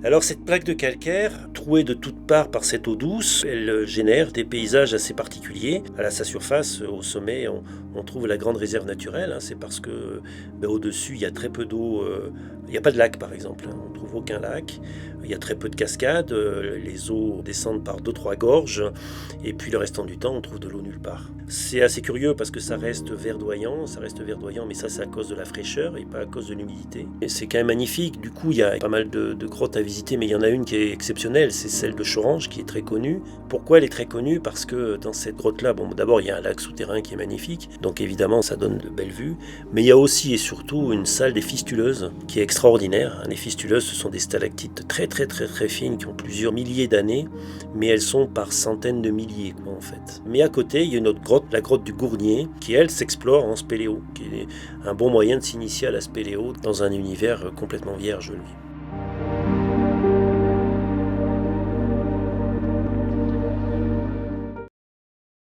Alors cette plaque de calcaire, trouée de toutes parts par cette eau douce, elle génère des paysages assez particuliers. À sa surface, au sommet, on trouve la grande réserve naturelle. C'est parce que au-dessus, il y a très peu d'eau. Il n'y a pas de lac, par exemple. On ne trouve aucun lac. Il y a très peu de cascades. Les eaux descendent par 2-3 gorges. Et puis le restant du temps, on trouve de l'eau nulle part. C'est assez curieux parce que ça reste verdoyant, mais ça c'est à cause de la fraîcheur et pas à cause de l'humidité. Et c'est quand même magnifique. Du coup, il y a pas mal de grottes à visiter, mais il y en a une qui est exceptionnelle, c'est celle de Chorange, qui est très connue. Pourquoi elle est très connue? Parce que dans cette grotte-là, d'abord il y a un lac souterrain qui est magnifique, donc évidemment ça donne de belles vues, mais il y a aussi et surtout une salle des fistuleuses qui est extraordinaire. Les fistuleuses, ce sont des stalactites très très très très fines qui ont plusieurs milliers d'années, mais elles sont par centaines de milliers en fait. Mais à côté, il y a une autre grotte, la grotte du Gournier, qui elle s'explore en spéléo, qui est un bon moyen de s'initier à la spéléo dans un univers complètement vierge, lui.